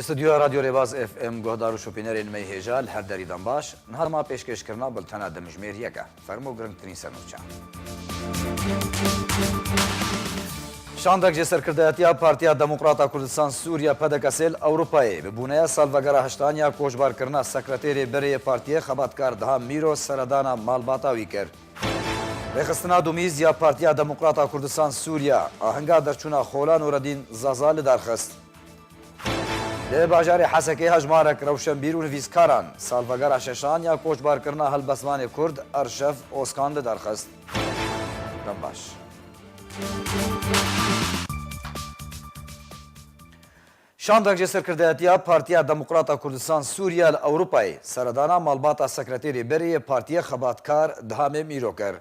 استودیو رادیو ریواز اف ام گهدار و شوپینرین می هجال هر دریدان باش نهار ما پیشکش کرنا بلتنا دمجمیر یکا فرمو گرنگترین سنوچا شاندک جسر کردهاتیا پارتیا دموکراتا کردستان سوریا پدکسل اوروپایی ببونه سالوگرا هشتانیا کوشبار کرنا سکرتری بری پارتیا خباتکار دها میرو سردانا مالباتاوی کرد بخستنا دومیز یا پارتیا دموکراتا کردستان سوریا آهنگا درچونا خولان و ردین زازال درخست لی باجار حسکی هجمارک روشنبیر و نویسکاران سالوگر ششان یا کوچبار کرنا هلبسمان کرد ارشف اوسکان درخست دنباش شاندک جسر کردهاتیا پارتیا دموکراتا کردستان سوریا الاوروپایی سردانا مالباتا سکرتری بری پارتیا خباتکار دهام میرو کر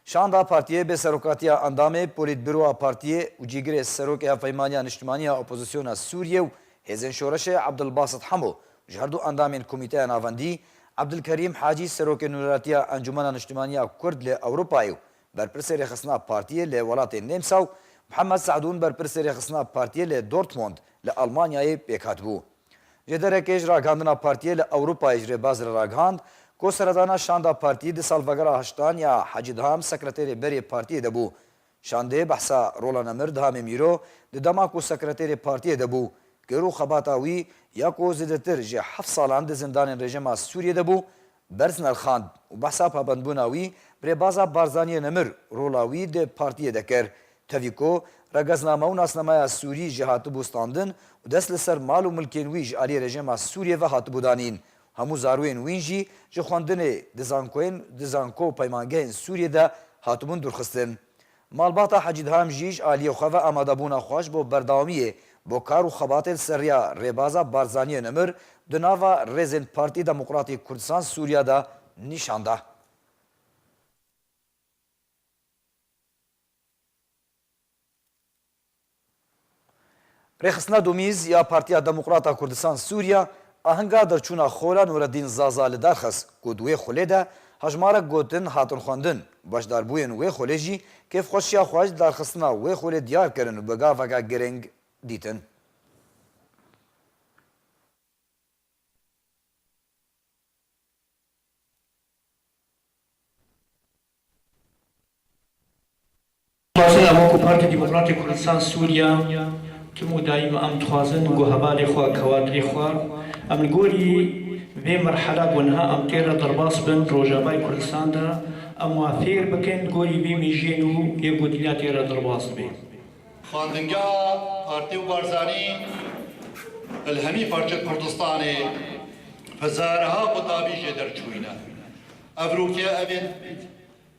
شاندا پارتیه به سروکاتیا اندام پولیت بروا پارتیه و جیگر سروکیا فیمانیا نشتمانیا اپوزیسیونا سوریه و هزین شورش عبدالباسط حمو جهردو اندامین کمیته ناوندی عبدالکریم حاجی سروک نوراتیا انجمن نشتمانیا کرد لی اوروپایو برپرسر خصنا پارتیه لی ولات نیمساو محمد سعدون برپرسر خصنا پارتیه لی دورتموند لی آلمانیای پیکاتبو جدرکیج راگاندنا پارتیه لی اوروپای جری بازر راگاند کو سردانا شاندا پارتی دی سالوگرا هشتان یا حاجی دهام سکرتری بری پارتی دبو شانده بحثا رولا نمر دهام میرو دی دماکو سکرتری پارتی دبو گرو خباتاوی یا کو زیدتر جه 7 سالان دی زندان رژیم سوریه دبو برزن الخاند و بحثا پابندبوناوی بری بازا بارزانی نمر رولاوی دی پارتی دکر تویکو رگزنامه و ناسنامه سوری جهات بوستاندن و دست لسر مال و ملکین ویج علی رژیم سوریه و هات بودانین همو زاروین وینجی جه خواندن دزانکو پیمانگه سوریه ده هاتبون درخستن مالباتا حجید هم جیج آلی و خواه آمادابونا خوش با برداومیه با کار و خبات سریا ریبازا بارزانی نمر دناوا رزن پارتی دموکراتی کردستان سوریا ده نشانده رخصنا دومیز یا پارتیا دموکراتا کردستان سوریا آهنگا درچونا خولان و ردین زازال درخص کدوی خوله ده هجمارک گوتن هاتون خواندن باشدار بوین وی خوله جی کیف خوشیا خواج درخصنا وی خوله دیار کرن و بگا وگا گرنگ دیتن اماکو پارتی دموکراتی کردستان سوریا تمو دائما ام توازن گو هبالي خوا كوادري خوا ام الجوري في مرحلة ونها ام تيرا ضرباس بن روجاباي كردستان دا ام واثير بكن جوري في ميجينو يبو دنيا تيرا ضرباس بي خاندنجا پارتی و بارزانی الهمی پارچه کردستانی هزارها قطابی در چوینا افروکیا اوین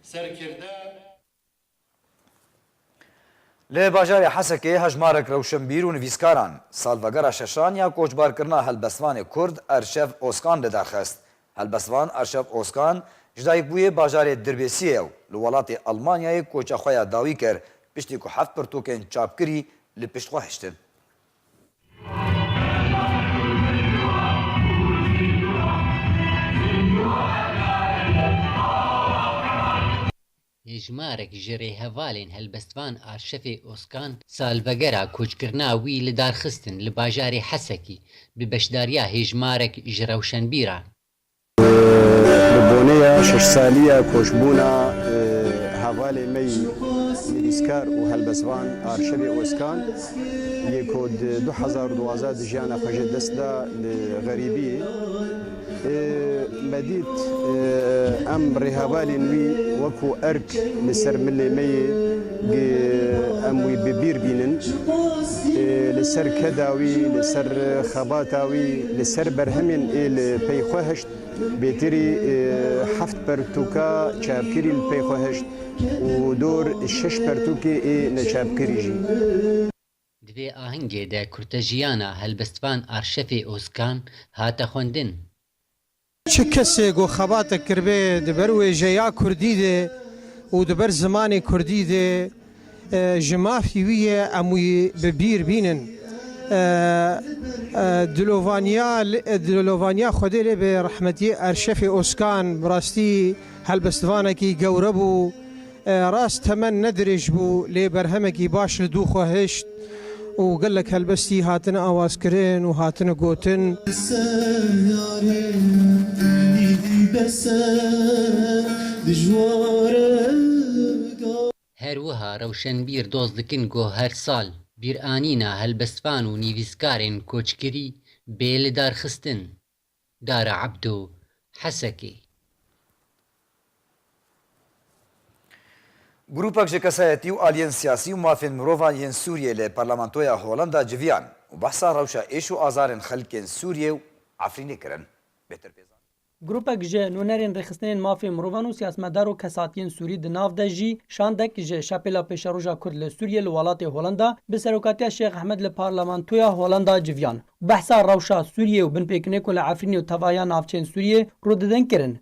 سرکرده لی باجار حسکی هجمارک روشنبیر و نویسکاران سالوگر ششان یا کوچبار کرنا هلبسوان کرد ارشف اوسکان درخست هلبسوان ارشف اوسکان جدایک بوی باجار دربیسیه و لولات آلمانیای کوچا خویا داوی کر پشتی کو 7 پرتوکن چاپ کری لپشت خو هشتن هێژمارێک ژێڕێ هەڤالێن هەلبەستوان ئارشەفێ ئۆسکان سالڤەگەرا کۆچکردنا وی لە دارخستن لە باژارێ حەسەکی بە بەشداریە هێژمارێک ژە ڕەوشەنبیرە ببونەیە 6 سالیە کۆچبوونا هەڤالێ مەی نویسکار و هەلبەستوان ئارشەفێ ئۆسکان یەکۆد 2012 دژیانە خەژە دەستدا لە غەریبی مديت ام رهابالي نوي وكو ارك لسر ملي مي اموي ببير بينن لسر كداوي لسر خباتاوي لسر برهمين البيخوهشت بيتري حفت برتوكا شابكري البيخوهشت ودور الشش برتوكي نشابكري جي دوێ ئاهەنگێدا کورتەژیانە هەلبەستوان ئارشەفێ ئۆسکان هاتە خوێندن چه کسی گو خبات کربه دبر ویجیا کردی ده و دبر زمان کردی ده جمافی ویه اموی ببیر بینن دلۆڤانیا خودێ لێ بێ ڕەحمەتی ئەرشەفی ئۆسکان بڕاستی هەلبەستوانێکی گەورە بوو ڕاست تەمەەن نەدرێژ بوو لێ بەرهەمێکی باش لە دوو خۆهشت و گەلک هەلبەستی هاتنە ئاوازکردن و هاتنە گوتن هەروەها ڕەوشەنبیر دۆست دکن گۆ هەر ساڵ بیرئانینە هەلبەستوان و نیڤیسکارên کۆچکری بێ لە دارخستن دارە عەبدۆ حەسەکێ گروپێک ji kesayetî û aliyên siyasî û mafên mirovan yên Sûriyê li Parlamentoya Holanda civiyan û behsa rewşa êş û azarên xelkên Sûriyê û Efrînê kirin. Grupek ji nûnerên rêxistinên mafê mirovan û siyasmedar û kesatiyên Sûrî di nav de jî şandek ji şapêla pêşeroja Kurd li Sûriyê li welatê Holanda bi serokatiya Şêx Ehmed li Parlamentoya Holanda civiyan. Behsa rewşa Sûriyê û binpêkinê ku li Efrînê û tevaya navçeyên Sûriyê rûdidin kirin.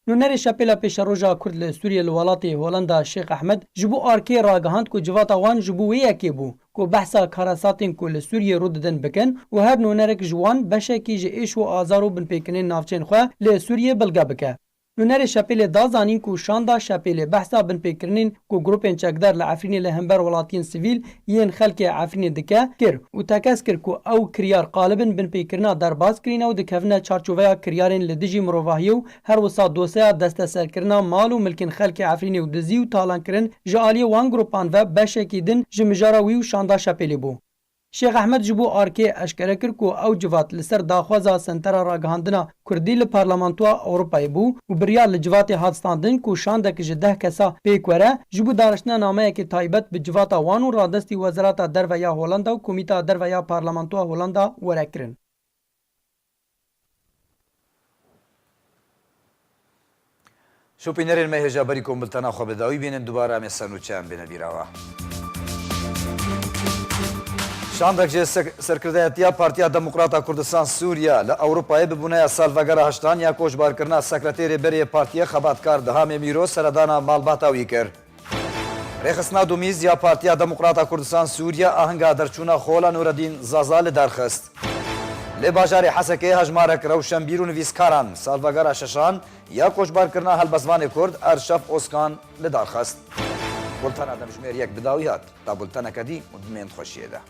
Nûnerê şapêla pêşeroja Kurd li Sûriyê li welatê Holanda Şêx Ehmed ji bo arkê ragihand ku civata wan ji bo wê yekê bû ku behsa karasatên ku li Sûriyê rûdidin bikin û her nûnerek ji wan beşekî ji êş û azar û binpêkinên navçeyên xwe li Sûriyê bilge bike. Nûnerê şapêlê da zanîn ku şanda şapêlê behsa binpêkirinên ku grupên çekdar li Efrînê li hember welatiyên sivîl yên xelkê Efrînê dike kir û tekez kir ku ew kiryar qalibin binpêkirina derbas kirîne û dikevine çarçoveya kiryarên li dijî mirovahiyê û her wisa dosyeya desteserkirina mal û milkên xelkê Efrînê û dizî û talankirin ji aliyê wan gropan ve beşekî din ji mijara wî û şanda şapêlê bû. Şêx Ehmed ji bo arkê eşkere kir ku ew civat li ser daxwaza sentera ragihandina Kurdî li Parlamentoya Ewropayê bû û biryar li civatê hat standin ku şandek ji 10 kesa pêk were ji bo daştina nameyekê taybet bi civata wan û radestî Wezarata Derve ya Holanda û Komîta Derve ya Parlamentoya Holanda were kirin. Şopînerên me hêja berî kombiltena xwe bi dawî bînin dubara em ê senûçeyan bêne bîrawa. Şandek ji Serkirdeyetiya Partiya Demokrata Kurdistan Sûriya li Ewropayê bi buneya salvegera heştaniya koçbarkirina Sekreterê Berê Partiya Xebatkar Dihamê Mîro seredana malbata wî kir. Rêxistina Dumîz ya Partiya Demokrata Kurdistan Sûriya ahinga derçûna Xola Nûreddîn Zaza li derxist. Lê bajarê Hesekê hejmarek rewşenbîr û nivîskaran salvegera şeşan ya koçbarkirina helbestvanê Kurd Erşef Oskan li darxist. Bultena demjimêr yek bi dawî hat ta bulteneke dî û dimên xweşiyê de.